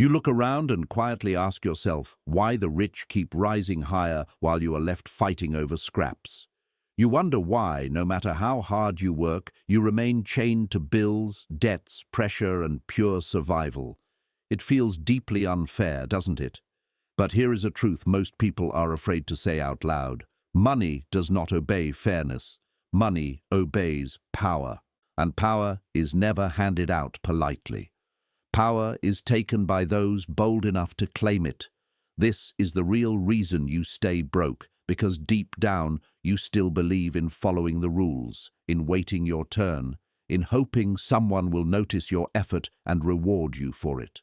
You look around and quietly ask yourself why the rich keep rising higher while you are left fighting over scraps. You wonder why, no matter how hard you work, you remain chained to bills, debts, pressure, and pure survival. It feels deeply unfair, doesn't it? But here is a truth most people are afraid to say out loud. Money does not obey fairness. Money obeys power, and power is never handed out politely. Power is taken by those bold enough to claim it. This is the real reason you stay broke, because deep down you still believe in following the rules, in waiting your turn, in hoping someone will notice your effort and reward you for it.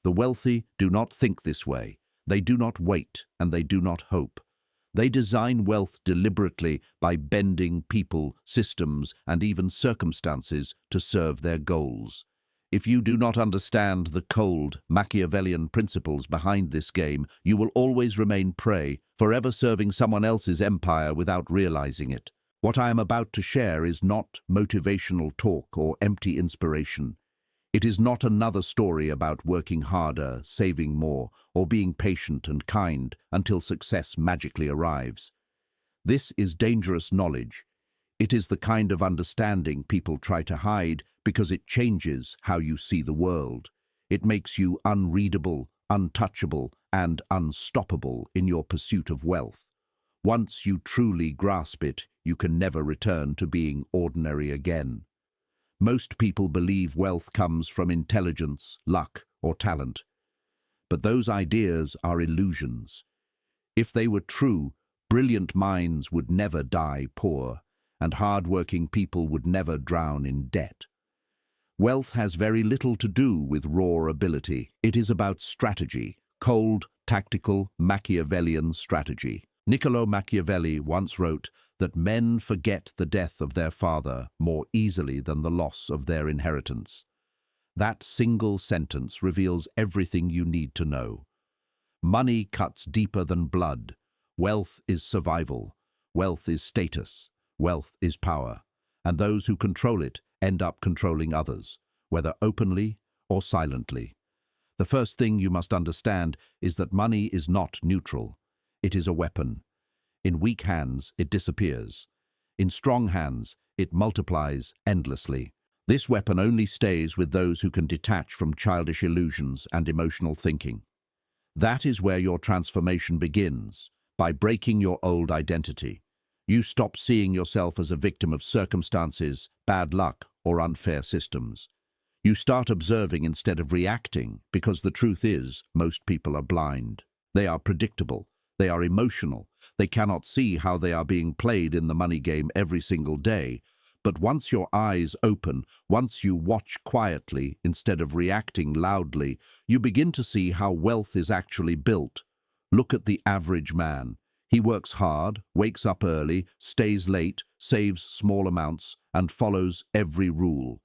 The wealthy do not think this way. They do not wait, and they do not hope. They design wealth deliberately by bending people, systems, and even circumstances to serve their goals. If you do not understand the cold, Machiavellian principles behind this game, you will always remain prey, forever serving someone else's empire without realizing it. What I am about to share is not motivational talk or empty inspiration. It is not another story about working harder, saving more, or being patient and kind until success magically arrives. This is dangerous knowledge. It is the kind of understanding people try to hide because it changes how you see the world. It makes you unreadable, untouchable, and unstoppable in your pursuit of wealth. Once you truly grasp it, you can never return to being ordinary again. Most people believe wealth comes from intelligence, luck, or talent. But those ideas are illusions. If they were true, brilliant minds would never die poor, and hard-working people would never drown in debt. Wealth has very little to do with raw ability. It is about strategy, cold, tactical, Machiavellian strategy. Niccolo Machiavelli once wrote that men forget the death of their father more easily than the loss of their inheritance. That single sentence reveals everything you need to know. Money cuts deeper than blood. Wealth is survival. Wealth is status. Wealth is power. And those who control it end up controlling others, whether openly or silently. The first thing you must understand is that money is not neutral. It is a weapon. In weak hands, it disappears. In strong hands, it multiplies endlessly. This weapon only stays with those who can detach from childish illusions and emotional thinking. That is where your transformation begins, by breaking your old identity. You stop seeing yourself as a victim of circumstances, bad luck, or unfair systems. You start observing instead of reacting, because the truth is, most people are blind. They are predictable. They are emotional. They cannot see how they are being played in the money game every single day. But once your eyes open, once you watch quietly instead of reacting loudly, you begin to see how wealth is actually built. Look at the average man. He works hard, wakes up early, stays late, saves small amounts, and follows every rule.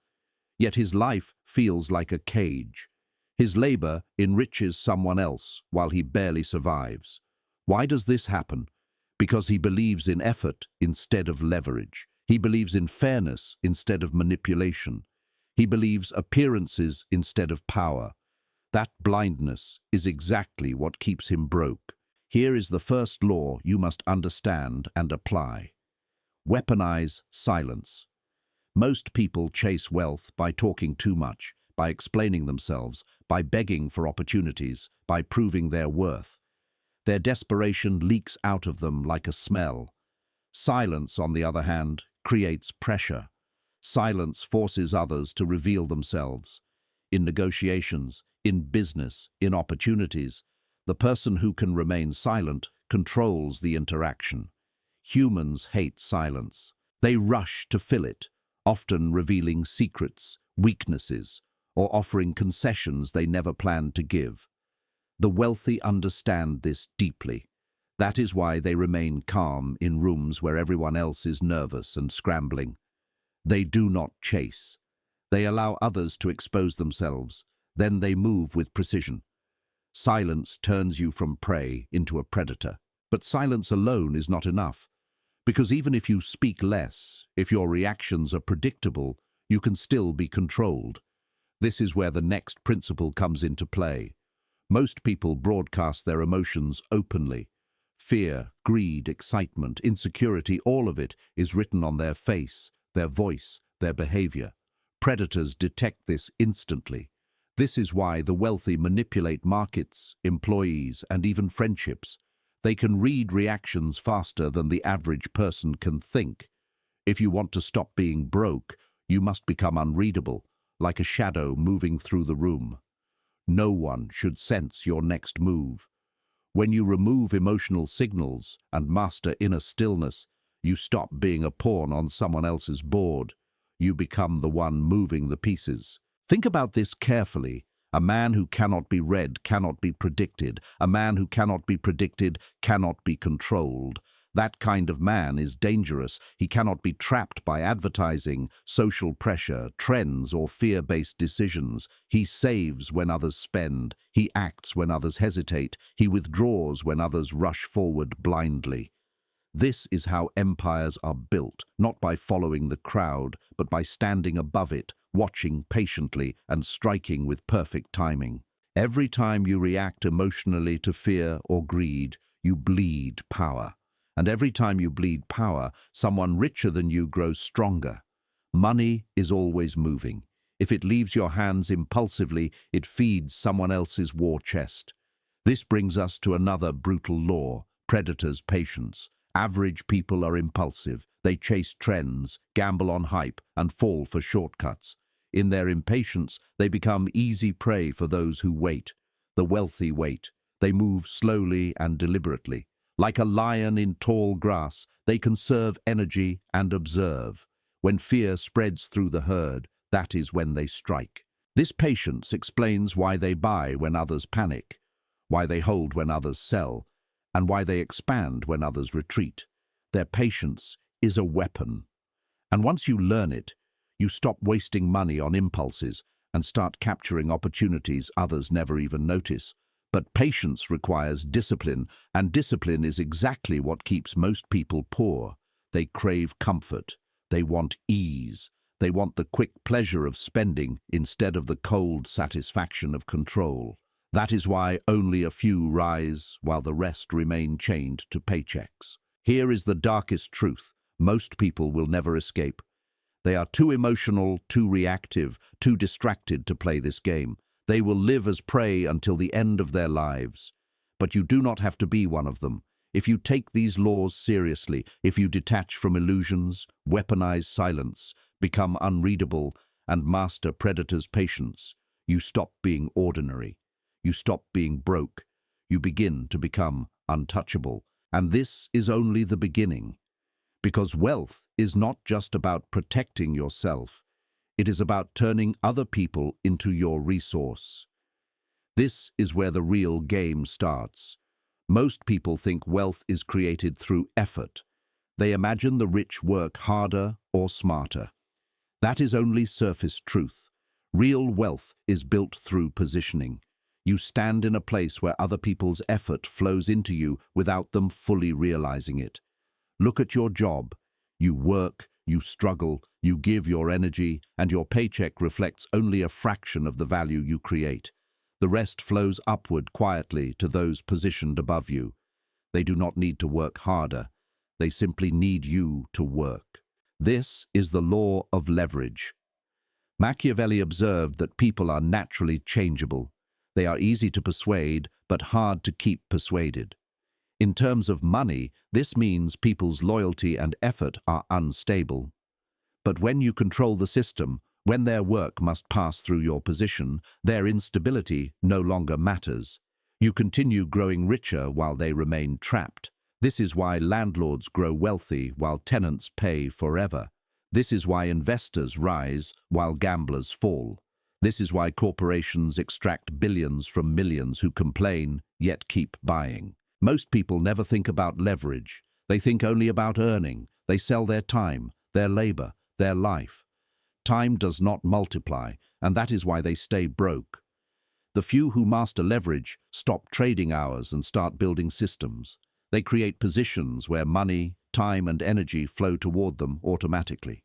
Yet his life feels like a cage. His labor enriches someone else while he barely survives. Why does this happen? Because he believes in effort instead of leverage. He believes in fairness instead of manipulation. He believes appearances instead of power. That blindness is exactly what keeps him broke. Here is the first law you must understand and apply. Weaponize silence. Most people chase wealth by talking too much, by explaining themselves, by begging for opportunities, by proving their worth. Their desperation leaks out of them like a smell. Silence, on the other hand, creates pressure. Silence forces others to reveal themselves. In negotiations, in business, in opportunities, the person who can remain silent controls the interaction. Humans hate silence. They rush to fill it, often revealing secrets, weaknesses, or offering concessions they never planned to give. The wealthy understand this deeply. That is why they remain calm in rooms where everyone else is nervous and scrambling. They do not chase. They allow others to expose themselves. Then they move with precision. Silence turns you from prey into a predator. But silence alone is not enough. Because even if you speak less, if your reactions are predictable, you can still be controlled. This is where the next principle comes into play. Most people broadcast their emotions openly. Fear, greed, excitement, insecurity, all of it is written on their face, their voice, their behavior. Predators detect this instantly. This is why the wealthy manipulate markets, employees, and even friendships. They can read reactions faster than the average person can think. If you want to stop being broke, you must become unreadable, like a shadow moving through the room. No one should sense your next move. When you remove emotional signals and master inner stillness, you stop being a pawn on someone else's board. You become the one moving the pieces. Think about this carefully. A man who cannot be read cannot be predicted. A man who cannot be predicted cannot be controlled. That kind of man is dangerous. He cannot be trapped by advertising, social pressure, trends, or fear-based decisions. He saves when others spend. He acts when others hesitate. He withdraws when others rush forward blindly. This is how empires are built, not by following the crowd, but by standing above it, watching patiently, and striking with perfect timing. Every time you react emotionally to fear or greed, you bleed power. And every time you bleed power, someone richer than you grows stronger. Money is always moving. If it leaves your hands impulsively, it feeds someone else's war chest. This brings us to another brutal law: predators' patience. Average people are impulsive. They chase trends, gamble on hype, and fall for shortcuts. In their impatience, they become easy prey for those who wait. The wealthy wait. They move slowly and deliberately. Like a lion in tall grass, they conserve energy and observe. When fear spreads through the herd, that is when they strike. This patience explains why they buy when others panic, why they hold when others sell, and why they expand when others retreat. Their patience is a weapon. And once you learn it, you stop wasting money on impulses and start capturing opportunities others never even notice. But patience requires discipline, and discipline is exactly what keeps most people poor. They crave comfort. They want ease. They want the quick pleasure of spending instead of the cold satisfaction of control. That is why only a few rise while the rest remain chained to paychecks. Here is the darkest truth: most people will never escape. They are too emotional, too reactive, too distracted to play this game. They will live as prey until the end of their lives. But you do not have to be one of them. If you take these laws seriously, if you detach from illusions, weaponize silence, become unreadable, and master predators' patience, you stop being ordinary. You stop being broke. You begin to become untouchable. And this is only the beginning. Because wealth is not just about protecting yourself. It is about turning other people into your resource. This is where the real game starts. Most people think wealth is created through effort. They imagine the rich work harder or smarter. That is only surface truth. Real wealth is built through positioning. You stand in a place where other people's effort flows into you without them fully realizing it. Look at your job. You work, you struggle, you give your energy, and your paycheck reflects only a fraction of the value you create. The rest flows upward quietly to those positioned above you. They do not need to work harder. They simply need you to work. This is the law of leverage. Machiavelli observed that people are naturally changeable. They are easy to persuade, but hard to keep persuaded. In terms of money, this means people's loyalty and effort are unstable. But when you control the system, when their work must pass through your position, their instability no longer matters. You continue growing richer while they remain trapped. This is why landlords grow wealthy while tenants pay forever. This is why investors rise while gamblers fall. This is why corporations extract billions from millions who complain yet keep buying. Most people never think about leverage. They think only about earning. They sell their time, their labor, their life. Time does not multiply, and that is why they stay broke. The few who master leverage stop trading hours and start building systems. They create positions where money, time, and energy flow toward them automatically.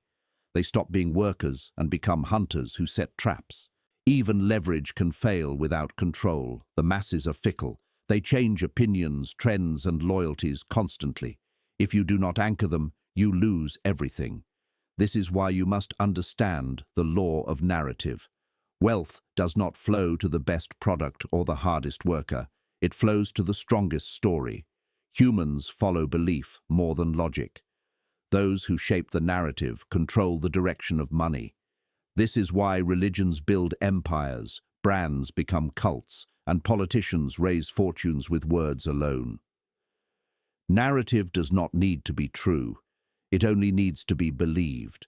They stop being workers and become hunters who set traps. Even leverage can fail without control. The masses are fickle. They change opinions, trends, and loyalties constantly. If you do not anchor them, you lose everything. This is why you must understand the law of narrative. Wealth does not flow to the best product or the hardest worker. It flows to the strongest story. Humans follow belief more than logic. Those who shape the narrative control the direction of money. This is why religions build empires, brands become cults, and politicians raise fortunes with words alone. Narrative does not need to be true. It only needs to be believed.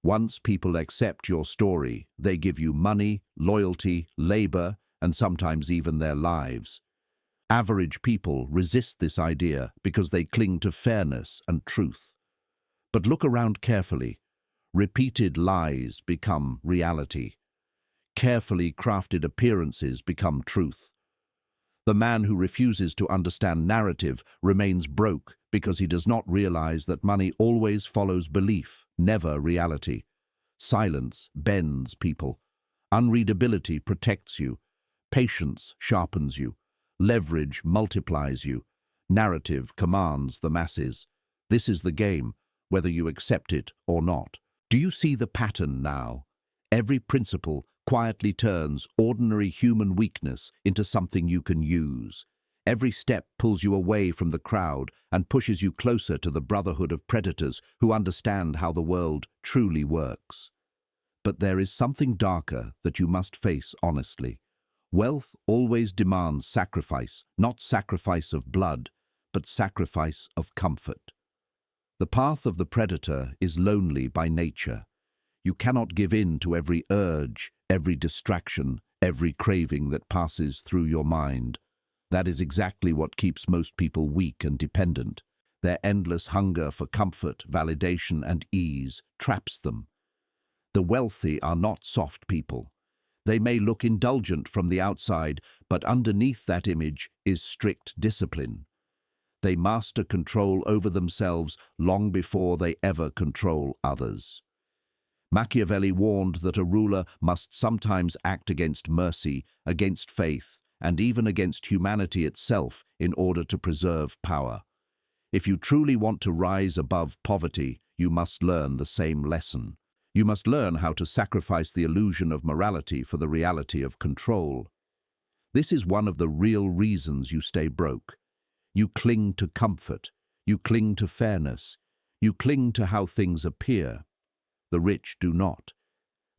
Once people accept your story, they give you money, loyalty, labor, and sometimes even their lives. Average people resist this idea because they cling to fairness and truth. But look around carefully. Repeated lies become reality. Carefully crafted appearances become truth. The man who refuses to understand narrative remains broke because he does not realize that money always follows belief, never reality. Silence bends people. Unreadability protects you. Patience sharpens you. Leverage multiplies you. Narrative commands the masses. This is the game, whether you accept it or not. Do you see the pattern now? Every principle quietly turns ordinary human weakness into something you can use. Every step pulls you away from the crowd and pushes you closer to the brotherhood of predators who understand how the world truly works. But there is something darker that you must face honestly. Wealth always demands sacrifice, not sacrifice of blood, but sacrifice of comfort. The path of the predator is lonely by nature. You cannot give in to every urge, every distraction, every craving that passes through your mind. That is exactly what keeps most people weak and dependent. Their endless hunger for comfort, validation, and ease traps them. The wealthy are not soft people. They may look indulgent from the outside, but underneath that image is strict discipline. They master control over themselves long before they ever control others. Machiavelli warned that a ruler must sometimes act against mercy, against faith, and even against humanity itself in order to preserve power. If you truly want to rise above poverty, you must learn the same lesson. You must learn how to sacrifice the illusion of morality for the reality of control. This is one of the real reasons you stay broke. You cling to comfort. You cling to fairness. You cling to how things appear. The rich do not.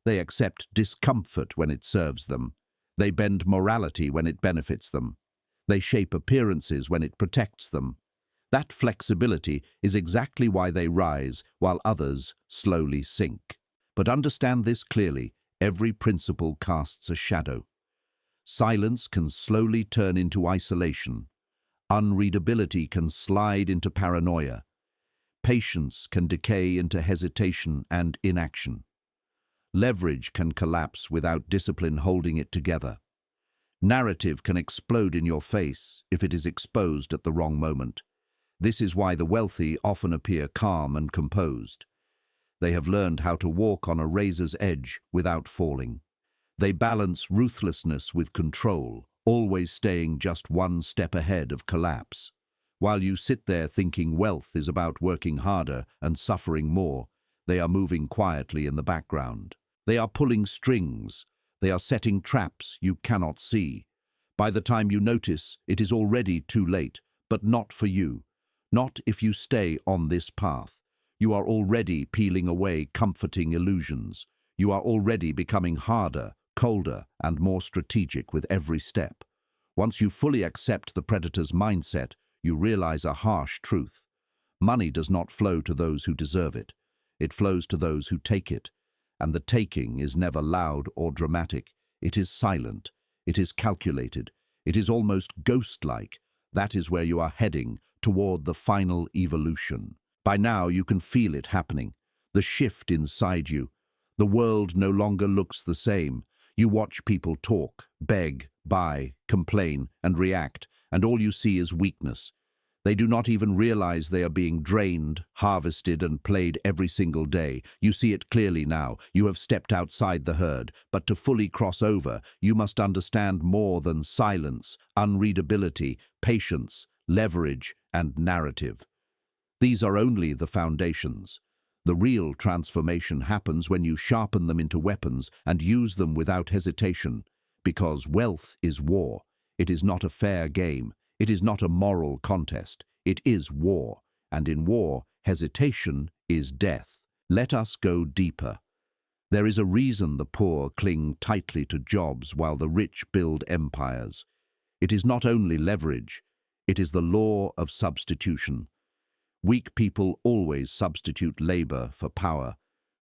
They accept discomfort when it serves them. They bend morality when it benefits them. They shape appearances when it protects them. That flexibility is exactly why they rise while others slowly sink. But understand this clearly, every principle casts a shadow. Silence can slowly turn into isolation. Unreadability can slide into paranoia. Patience can decay into hesitation and inaction. Leverage can collapse without discipline holding it together. Narrative can explode in your face if it is exposed at the wrong moment. This is why the wealthy often appear calm and composed. They have learned how to walk on a razor's edge without falling. They balance ruthlessness with control, always staying just one step ahead of collapse. While you sit there thinking wealth is about working harder and suffering more, they are moving quietly in the background. They are pulling strings. They are setting traps you cannot see. By the time you notice, it is already too late, but not for you. Not if you stay on this path. You are already peeling away comforting illusions. You are already becoming harder, colder, and more strategic with every step. Once you fully accept the predator's mindset, you realize a harsh truth. Money does not flow to those who deserve it. It flows to those who take it. And the taking is never loud or dramatic. It is silent. It is calculated. It is almost ghost-like. That is where you are heading, toward the final evolution. By now you can feel it happening. The shift inside you. The world no longer looks the same. You watch people talk, beg, buy, complain, and react, and all you see is weakness. They do not even realize they are being drained, harvested, and played every single day. You see it clearly now. You have stepped outside the herd, but to fully cross over, you must understand more than silence, unreadability, patience, leverage, and narrative. These are only the foundations. The real transformation happens when you sharpen them into weapons and use them without hesitation. Because wealth is war. It is not a fair game. It is not a moral contest. It is war. And in war, hesitation is death. Let us go deeper. There is a reason the poor cling tightly to jobs while the rich build empires. It is not only leverage. It is the law of substitution. Weak people always substitute labor for power.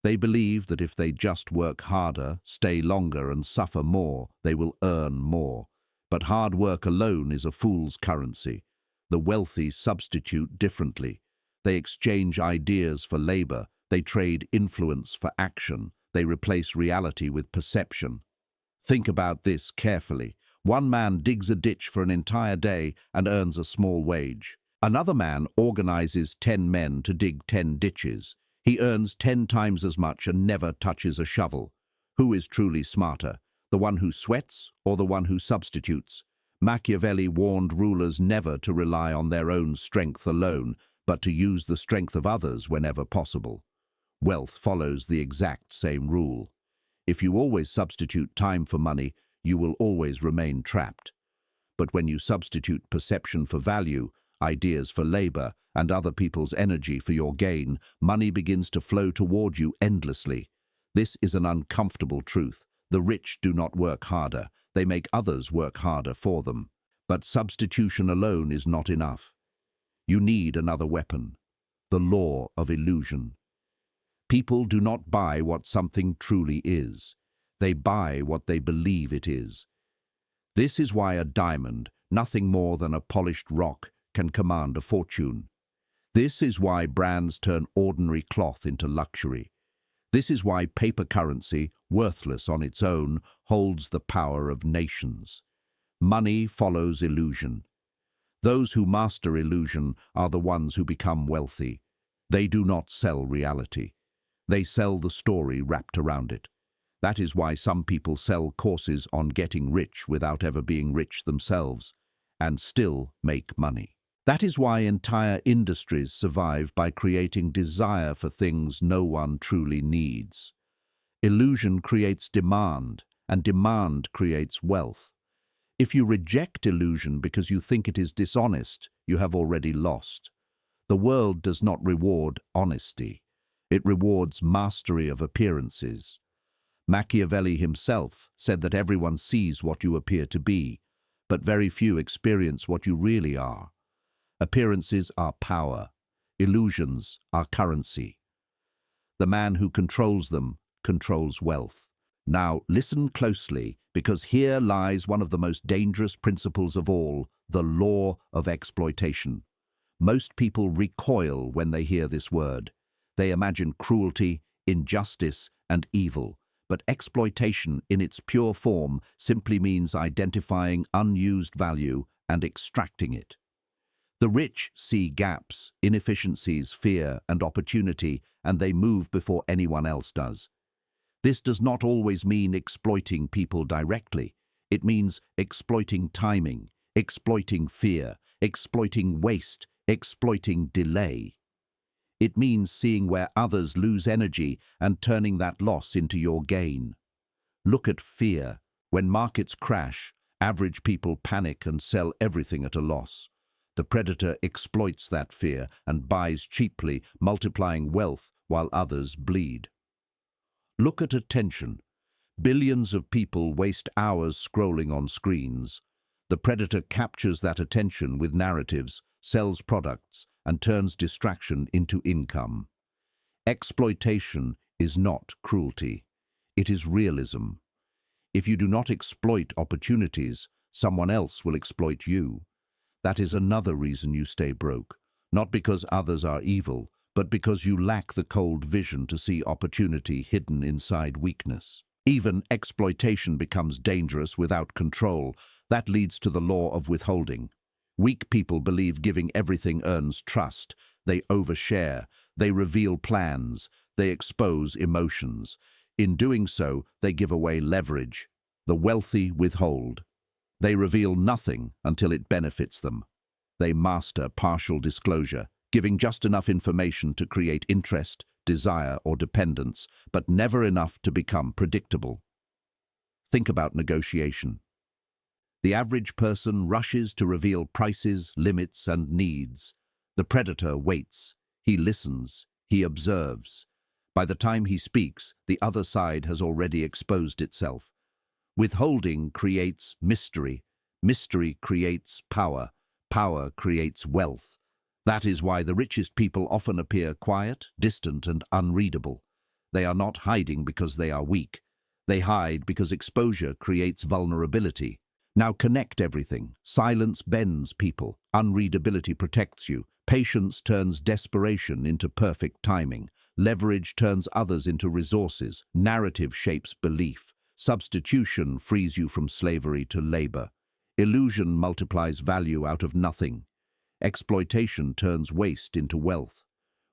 They believe that if they just work harder, stay longer, and suffer more, they will earn more. But hard work alone is a fool's currency. The wealthy substitute differently. They exchange ideas for labor. They trade influence for action. They replace reality with perception. Think about this carefully. One man digs a ditch for an entire day and earns a small wage. Another man organizes 10 men to dig 10 ditches. He earns 10 times as much and never touches a shovel. Who is truly smarter? The one who sweats or the one who substitutes? Machiavelli warned rulers never to rely on their own strength alone, but to use the strength of others whenever possible. Wealth follows the exact same rule. If you always substitute time for money, you will always remain trapped. But when you substitute perception for value, ideas for labor, and other people's energy for your gain, money begins to flow toward you endlessly. This is an uncomfortable truth. The rich do not work harder. They make others work harder for them. But substitution alone is not enough. You need another weapon, the law of illusion. People do not buy what something truly is. They buy what they believe it is. This is why a diamond, nothing more than a polished rock, can command a fortune. This is why brands turn ordinary cloth into luxury. This is why paper currency, worthless on its own, holds the power of nations. Money follows illusion. Those who master illusion are the ones who become wealthy. They do not sell reality. They sell the story wrapped around it. That is why some people sell courses on getting rich without ever being rich themselves, and still make money. That is why entire industries survive by creating desire for things no one truly needs. Illusion creates demand, and demand creates wealth. If you reject illusion because you think it is dishonest, you have already lost. The world does not reward honesty. It rewards mastery of appearances. Machiavelli himself said that everyone sees what you appear to be, but very few experience what you really are. Appearances are power. Illusions are currency. The man who controls them controls wealth. Now listen closely, because here lies one of the most dangerous principles of all, the law of exploitation. Most people recoil when they hear this word. They imagine cruelty, injustice, and evil. But exploitation in its pure form simply means identifying unused value and extracting it. The rich see gaps, inefficiencies, fear, and opportunity, and they move before anyone else does. This does not always mean exploiting people directly. It means exploiting timing, exploiting fear, exploiting waste, exploiting delay. It means seeing where others lose energy and turning that loss into your gain. Look at fear. When markets crash, average people panic and sell everything at a loss. The predator exploits that fear and buys cheaply, multiplying wealth while others bleed. Look at attention. Billions of people waste hours scrolling on screens. The predator captures that attention with narratives, sells products, and turns distraction into income. Exploitation is not cruelty. It is realism. If you do not exploit opportunities, someone else will exploit you. That is another reason you stay broke, not because others are evil, but because you lack the cold vision to see opportunity hidden inside weakness. Even exploitation becomes dangerous without control. That leads to the law of withholding. Weak people believe giving everything earns trust. They overshare. They reveal plans. They expose emotions. In doing so, they give away leverage. The wealthy withhold. They reveal nothing until it benefits them. They master partial disclosure, giving just enough information to create interest, desire, or dependence, but never enough to become predictable. Think about negotiation. The average person rushes to reveal prices, limits, and needs. The predator waits. He listens. He observes. By the time he speaks, the other side has already exposed itself. Withholding creates mystery. Mystery creates power. Power creates wealth. That is why the richest people often appear quiet, distant, and unreadable. They are not hiding because they are weak. They hide because exposure creates vulnerability. Now connect everything. Silence bends people. Unreadability protects you. Patience turns desperation into perfect timing. Leverage turns others into resources. Narrative shapes belief. Substitution frees you from slavery to labor. Illusion multiplies value out of nothing. Exploitation turns waste into wealth.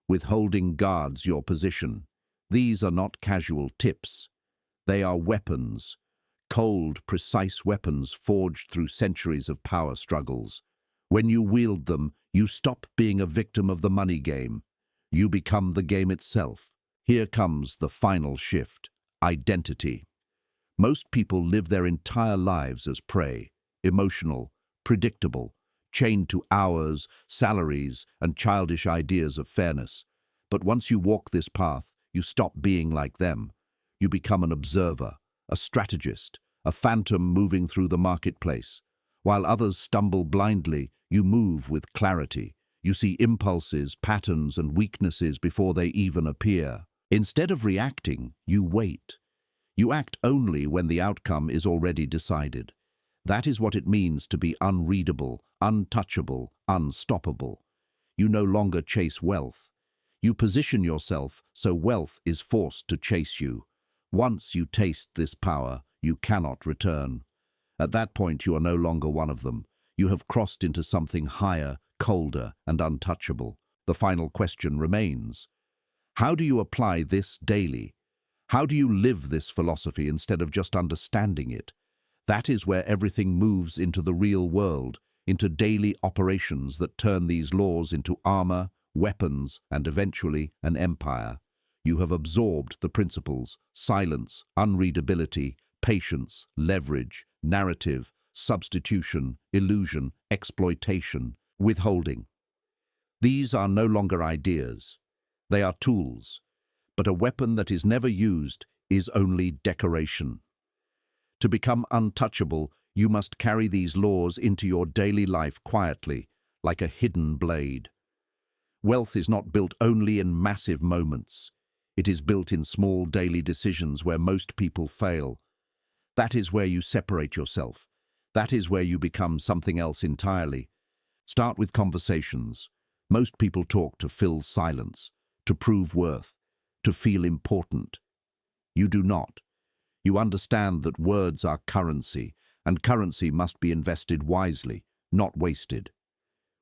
Withholding guards your position. These are not casual tips. They are weapons. Cold, precise weapons forged through centuries of power struggles. When you wield them, you stop being a victim of the money game. You become the game itself. Here comes the final shift: identity. Most people live their entire lives as prey, emotional, predictable, chained to hours, salaries, and childish ideas of fairness. But once you walk this path, you stop being like them. You become an observer, a strategist, a phantom moving through the marketplace. While others stumble blindly, you move with clarity. You see impulses, patterns, and weaknesses before they even appear. Instead of reacting, you wait. You act only when the outcome is already decided. That is what it means to be unreadable, untouchable, unstoppable. You no longer chase wealth. You position yourself so wealth is forced to chase you. Once you taste this power, you cannot return. At that point, you are no longer one of them. You have crossed into something higher, colder, and untouchable. The final question remains: how do you apply this daily? How do you live this philosophy instead of just understanding it? That is where everything moves into the real world, into daily operations that turn these laws into armor, weapons, and eventually an empire. You have absorbed the principles: silence, unreadability, patience, leverage, narrative, substitution, illusion, exploitation, withholding. These are no longer ideas. They are tools. But a weapon that is never used is only decoration. To become untouchable, you must carry these laws into your daily life quietly, like a hidden blade. Wealth is not built only in massive moments. It is built in small daily decisions where most people fail. That is where you separate yourself. That is where you become something else entirely. Start with conversations. Most people talk to fill silence, to prove worth, to feel important. You do not. You understand that words are currency, and currency must be invested wisely, not wasted.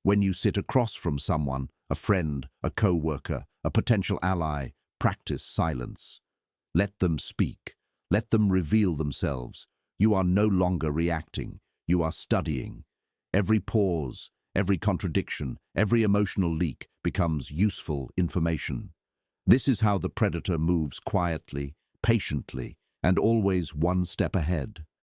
When you sit across from someone, a friend, a co-worker, a potential ally, practice silence. Let them speak. Let them reveal themselves. You are no longer reacting. You are studying. Every pause, every contradiction, every emotional leak becomes useful information. This is how the predator moves quietly, patiently, and always one step ahead.